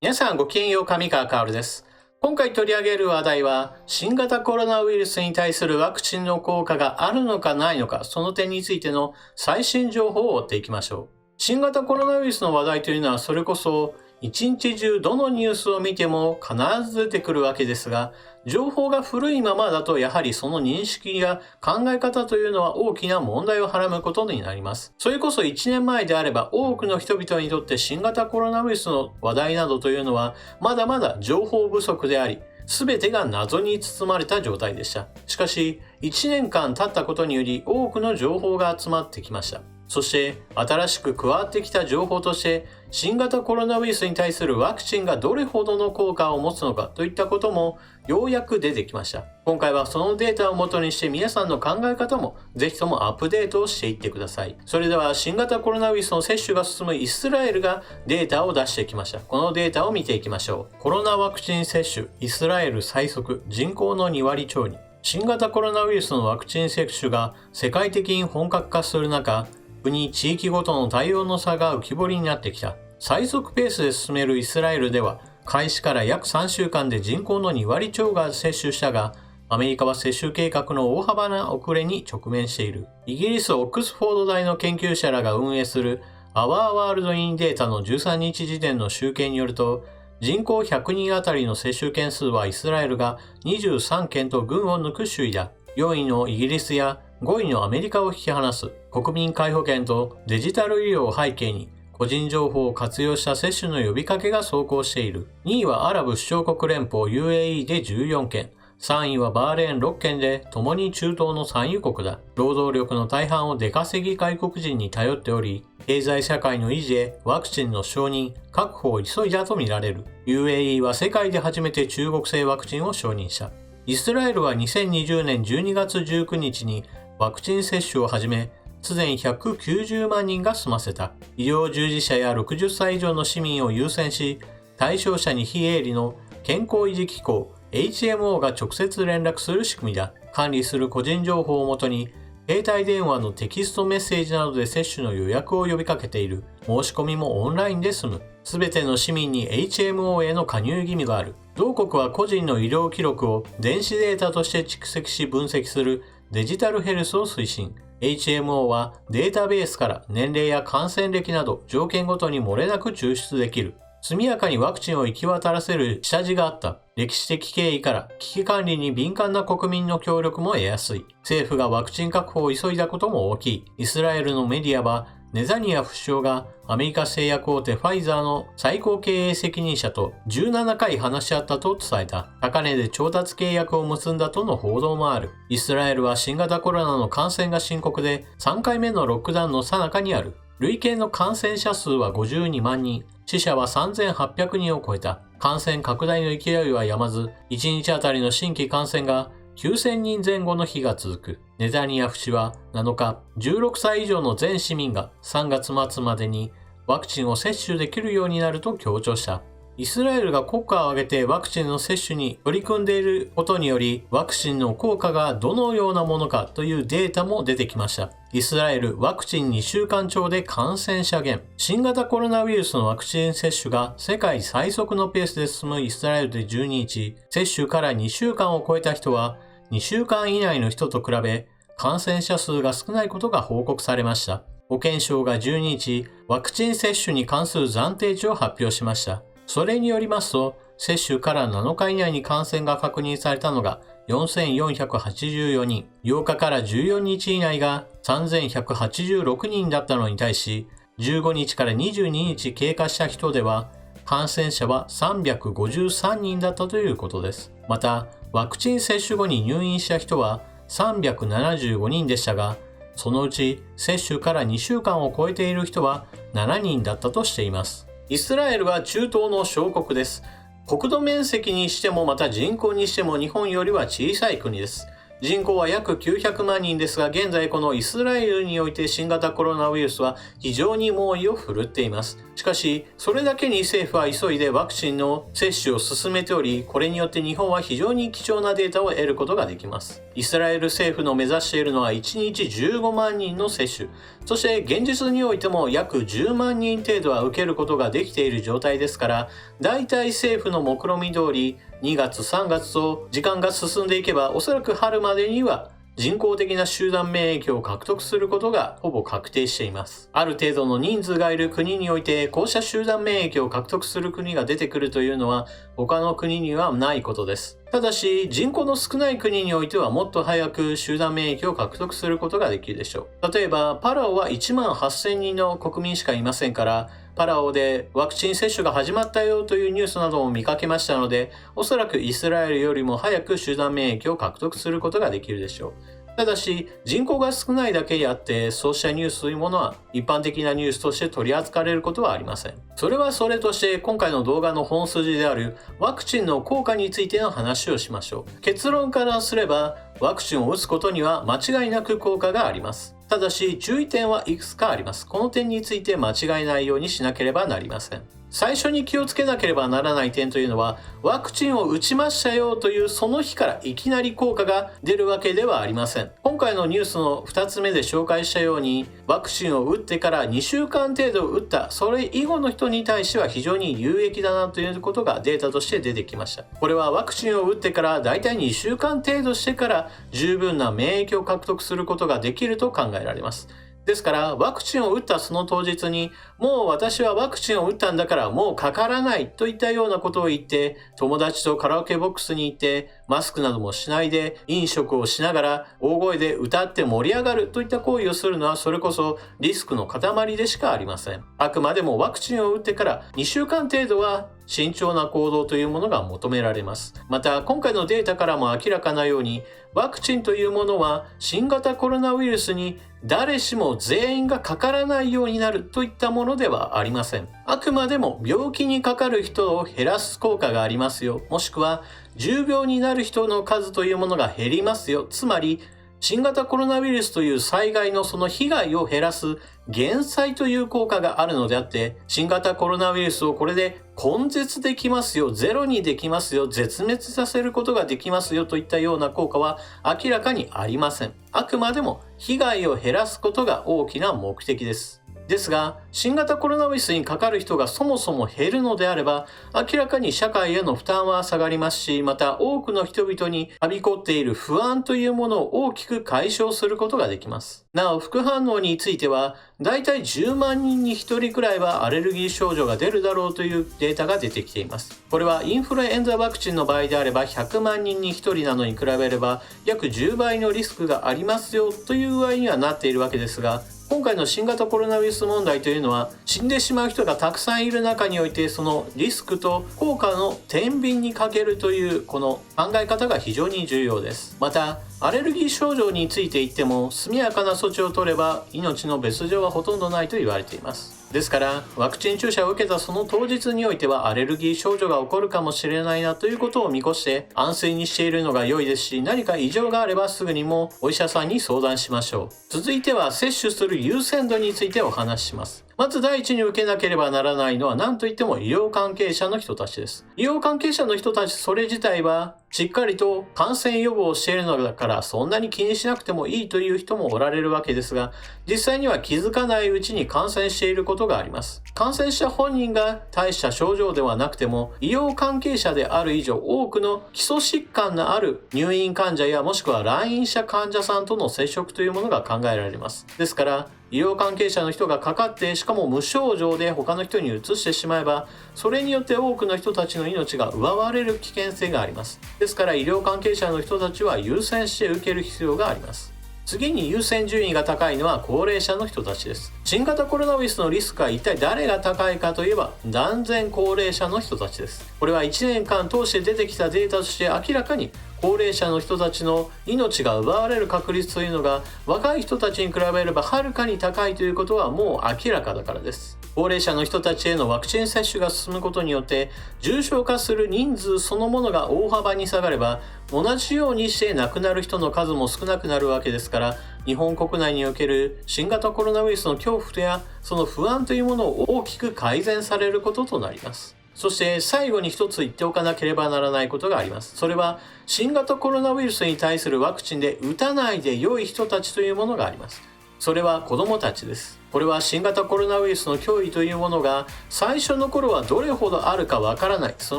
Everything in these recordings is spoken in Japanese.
皆さんごきげんよう、上川薫です。今回取り上げる話題は、新型コロナウイルスに対するワクチンの効果があるのかないのか、その点についての最新情報を追っていきましょう。新型コロナウイルスの話題というのは、それこそ一日中どのニュースを見ても必ず出てくるわけですが、情報が古いままだとやはりその認識や考え方というのは大きな問題をはらむことになります。それこそ1年前であれば多くの人々にとって新型コロナウイルスの話題などというのはまだまだ情報不足であり、全てが謎に包まれた状態でした。しかし、1年間経ったことにより多くの情報が集まってきました。そして新しく加わってきた情報として新型コロナウイルスに対するワクチンがどれほどの効果を持つのかといったこともようやく出てきました。今回はそのデータをもとにして皆さんの考え方もぜひともアップデートをしていってください。それでは新型コロナウイルスの接種が進むイスラエルがデータを出してきました。このデータを見ていきましょう。コロナワクチン接種イスラエル最速、人口の2割超に。新型コロナウイルスのワクチン接種が世界的に本格化する中、国・地域ごとの対応の差が浮き彫りになってきた。最速ペースで進めるイスラエルでは、開始から約3週間で人口の2割超が接種したが、アメリカは接種計画の大幅な遅れに直面している。イギリス・オックスフォード大の研究者らが運営するアワーワールドインデータの13日時点の集計によると、人口100人あたりの接種件数はイスラエルが23件と群を抜く首位だ。4位のイギリスや5位のアメリカを引き離す。国民皆保険とデジタル医療を背景に個人情報を活用した接種の呼びかけが走行している。2位はアラブ首長国連邦 UAE で14件。3位はバーレーン6件で共に中東の産油国だ。労働力の大半を出稼ぎ外国人に頼っており、経済社会の維持へワクチンの承認、確保を急いだとみられる。UAE は世界で初めて中国製ワクチンを承認した。イスラエルは2020年12月19日にワクチン接種を始め、すでに190万人が済ませた。医療従事者や60歳以上の市民を優先し、対象者に非営利の健康維持機構 HMO が直接連絡する仕組みだ。管理する個人情報をもとに、携帯電話のテキストメッセージなどで接種の予約を呼びかけている。申し込みもオンラインで済む。すべての市民に HMO への加入義務がある。同国は個人の医療記録を電子データとして蓄積し分析するデジタルヘルスを推進。HMO はデータベースから年齢や感染歴など条件ごとに漏れなく抽出できる。速やかにワクチンを行き渡らせる下地があった。歴史的経緯から危機管理に敏感な国民の協力も得やすい。政府がワクチン確保を急いだことも大きい。イスラエルのメディアはネザニヤフ首相がアメリカ製薬大手ファイザーの最高経営責任者と17回話し合ったと伝えた。高値で調達契約を結んだとの報道もある。イスラエルは新型コロナの感染が深刻で3回目のロックダウンの最中にある。累計の感染者数は52万人。死者は3800人を超えた。感染拡大の勢いは止まず、1日あたりの新規感染が9000人前後の日が続く。ネタニヤフ氏は7日、16歳以上の全市民が3月末までにワクチンを接種できるようになると強調した。イスラエルが国家を挙げてワクチンの接種に取り組んでいることにより、ワクチンの効果がどのようなものかというデータも出てきました。イスラエルワクチン2週間超で感染者減。新型コロナウイルスのワクチン接種が世界最速のペースで進むイスラエルで12日、接種から2週間を超えた人は2週間以内の人と比べ感染者数が少ないことが報告されました。保健省が12日、ワクチン接種に関する暫定値を発表しました。それによりますと、接種から7日以内に感染が確認されたのが4484人、8日から14日以内が3186人だったのに対し、15日から22日経過した人では、感染者は353人だったということです。また、ワクチン接種後に入院した人は375人でしたが、そのうち接種から2週間を超えている人は7人だったとしています。イスラエルは中東の小国です。国土面積にしてもまた人口にしても日本よりは小さい国です。人口は約900万人ですが、現在このイスラエルにおいて新型コロナウイルスは非常に猛威を振るっています。しかし、それだけに政府は急いでワクチンの接種を進めており、これによって日本は非常に貴重なデータを得ることができます。イスラエル政府の目指しているのは1日15万人の接種。そして現実においても約10万人程度は受けることができている状態ですから、大体政府の目論見通り2月3月と時間が進んでいけば、おそらく春までには人工的な集団免疫を獲得することがほぼ確定しています。ある程度の人数がいる国において、こうした集団免疫を獲得する国が出てくるというのは他の国にはないことです。ただし、人口の少ない国においてはもっと早く集団免疫を獲得することができるでしょう。例えば、パラオは1万8000人の国民しかいませんから、パラオでワクチン接種が始まったよというニュースなども見かけましたので、おそらくイスラエルよりも早く集団免疫を獲得することができるでしょう。ただし、人口が少ないだけであって、そうしたニュースというものは一般的なニュースとして取り扱われることはありません。それはそれとして、今回の動画の本筋であるワクチンの効果についての話をしましょう。結論からすれば、ワクチンを打つことには間違いなく効果があります。ただし、注意点はいくつかあります。この点について間違えないようにしなければなりません。最初に気をつけなければならない点というのは、ワクチンを打ちましたよというその日からいきなり効果が出るわけではありません。今回のニュースの2つ目で紹介したように、ワクチンを打ってから2週間程度打った、それ以後の人に対しては非常に有益だなということがデータとして出てきました。これはワクチンを打ってからだいたい2週間程度してから十分な免疫を獲得することができると考えられます。ですから、ワクチンを打ったその当日に、もう私はワクチンを打ったんだからもうかからないといったようなことを言って、友達とカラオケボックスに行って、マスクなどもしないで飲食をしながら大声で歌って盛り上がるといった行為をするのは、それこそリスクの塊でしかありません。あくまでもワクチンを打ってから2週間程度は慎重な行動というものが求められます。また、今回のデータからも明らかなように、ワクチンというものは新型コロナウイルスに誰しも全員がかからないようになるといったものではありません。あくまでも病気にかかる人を減らす効果がありますよ。もしくは重病になる人の数というものが減りますよ。つまり、新型コロナウイルスという災害のその被害を減らす減災という効果があるのであって、新型コロナウイルスをこれで根絶できますよ、ゼロにできますよ、絶滅させることができますよといったような効果は明らかにありません。あくまでも被害を減らすことが大きな目的です。ですが、新型コロナウイルスにかかる人がそもそも減るのであれば、明らかに社会への負担は下がりますし、また多くの人々にはびこっている不安というものを大きく解消することができます。なお、副反応については、だいたい10万人に1人くらいはアレルギー症状が出るだろうというデータが出てきています。これはインフルエンザワクチンの場合であれば100万人に1人なのに比べれば約10倍のリスクがありますよという具合にはなっているわけですが、今回の新型コロナウイルス問題というのは、死んでしまう人がたくさんいる中において、そのリスクと効果の天秤にかけるというこの考え方が非常に重要です。また、アレルギー症状について言っても、速やかな措置を取れば命の別状はほとんどないと言われています。ですから、ワクチン注射を受けたその当日においてはアレルギー症状が起こるかもしれないなということを見越して安静にしているのが良いですし、何か異常があればすぐにもお医者さんに相談しましょう。続いては接種する優先度についてお話しします。まず第一に受けなければならないのは何といっても医療関係者の人たちです。医療関係者の人たちそれ自体はしっかりと感染予防をしているのだからそんなに気にしなくてもいいという人もおられるわけですが、実際には気づかないうちに感染していることがあります。感染した本人が大した症状ではなくても、医療関係者である以上多くの基礎疾患のある入院患者やもしくは来院者患者さんとの接触というものが考えられます。ですから医療関係者の人がかかってしかも無症状で他の人に移してしまえば、それによって多くの人たちの命が奪われる危険性があります。ですから医療関係者の人たちは優先して受ける必要があります。次に優先順位が高いのは高齢者の人たちです。新型コロナウイルスのリスクは一体誰が高いかといえば断然高齢者の人たちです。これは1年間通して出てきたデータとして明らかに高齢者の人たちの命が奪われる確率というのが若い人たちに比べればはるかに高いということはもう明らかだからです。高齢者の人たちへのワクチン接種が進むことによって重症化する人数そのものが大幅に下がれば、同じようにして亡くなる人の数も少なくなるわけですから、日本国内における新型コロナウイルスの恐怖やその不安というものを大きく改善されることとなります。そして最後に一つ言っておかなければならないことがあります。それは新型コロナウイルスに対するワクチンで打たないで良い人たちというものがあります。それは子どもたちです。これは新型コロナウイルスの脅威というものが最初の頃はどれほどあるかわからない。そ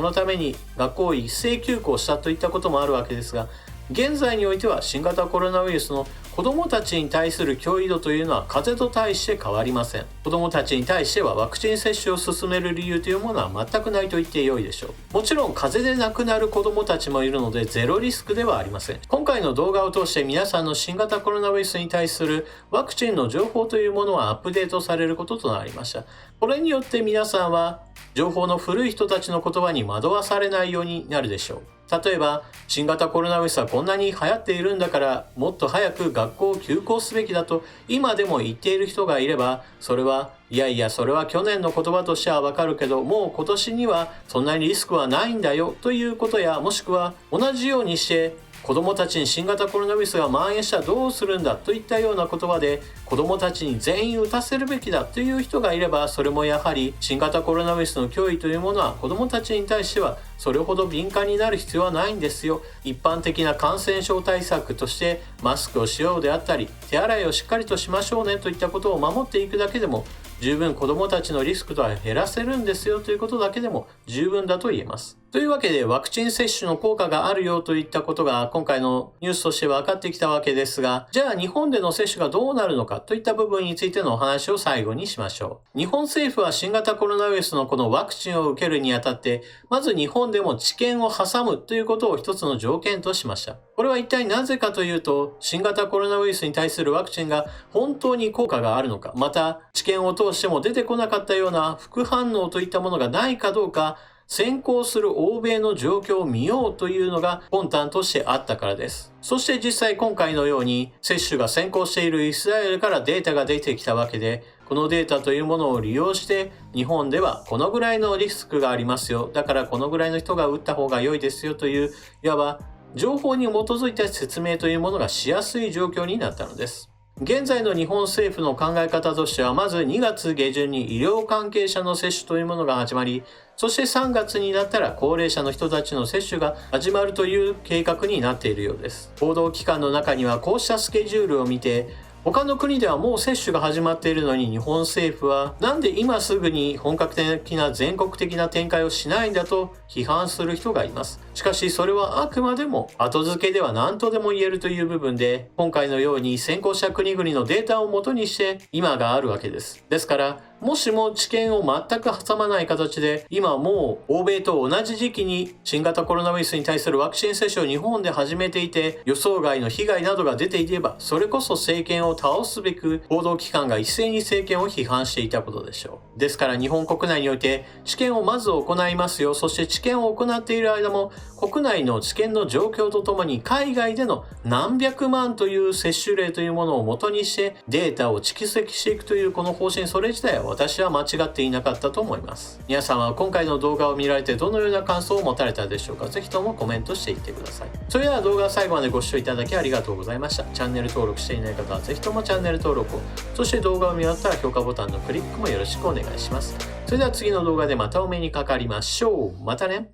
のために学校を一斉休校したといったこともあるわけですが、現在においては新型コロナウイルスの子どもたちに対する脅威度というのは風邪と対して変わりません。子どもたちに対してはワクチン接種を進める理由というものは全くないと言って良いでしょう。もちろん風邪で亡くなる子どもたちもいるのでゼロリスクではありません。今回の動画を通して皆さんの新型コロナウイルスに対するワクチンの情報というものはアップデートされることとなりました。これによって皆さんは情報の古い人たちの言葉に惑わされないようになるでしょう。例えば、新型コロナウイルスはこんなに流行っているんだからもっと早く学校を休校すべきだと今でも言っている人がいれば、それはいやいやそれは去年の言葉としてはわかるけどもう今年にはそんなにリスクはないんだよということや、もしくは同じようにして子どもたちに新型コロナウイルスが蔓延したらどうするんだといったような言葉で子どもたちに全員打たせるべきだという人がいれば、それもやはり新型コロナウイルスの脅威というものは子どもたちに対してはそれほど敏感になる必要はないんですよ。一般的な感染症対策としてマスクをしようであったり手洗いをしっかりとしましょうねといったことを守っていくだけでも十分子どもたちのリスクとは減らせるんですよということだけでも十分だと言えます。というわけでワクチン接種の効果があるよといったことが今回のニュースとして分かってきたわけですが、じゃあ日本での接種がどうなるのかといった部分についてのお話を最後にしましょう。日本政府は新型コロナウイルスのこのワクチンを受けるにあたってまず日本でも治験を挟むということを一つの条件としました。これは一体なぜかというと、新型コロナウイルスに対するワクチンが本当に効果があるのか、また治験を通しても出てこなかったような副反応といったものがないかどうか先行する欧米の状況を見ようというのが魂胆としてあったからです。そして実際今回のように接種が先行しているイスラエルからデータが出てきたわけで、このデータというものを利用して日本ではこのぐらいのリスクがありますよ、だからこのぐらいの人が打った方が良いですよといういわば情報に基づいた説明というものがしやすい状況になったのです。現在の日本政府の考え方としては、まず2月下旬に医療関係者の接種というものが始まり、そして3月になったら高齢者の人たちの接種が始まるという計画になっているようです。報道機関の中にはこうしたスケジュールを見て、他の国ではもう接種が始まっているのに日本政府はなんで今すぐに本格的な全国的な展開をしないんだと批判する人がいます。しかしそれはあくまでも後付けでは何とでも言えるという部分で、今回のように先行した国々のデータを元にして今があるわけです。ですからもしも治験を全く挟まない形で今もう欧米と同じ時期に新型コロナウイルスに対するワクチン接種を日本で始めていて予想外の被害などが出ていれば、それこそ政権を倒すべく報道機関が一斉に政権を批判していたことでしょう。ですから日本国内において治験をまず行いますよ。そして治験を行っている間も国内の治験の状況とともに海外での何百万という接種例というものを元にしてデータを蓄積していくというこの方針、それ自体は私は間違っていなかったと思います。皆さんは今回の動画を見られてどのような感想を持たれたでしょうか。ぜひともコメントしていってください。それでは動画を最後までご視聴いただきありがとうございました。チャンネル登録していない方はぜひともチャンネル登録を、そして動画を見終わったら評価ボタンのクリックもよろしくお願いします。それでは次の動画でまたお目にかかりましょう。またね。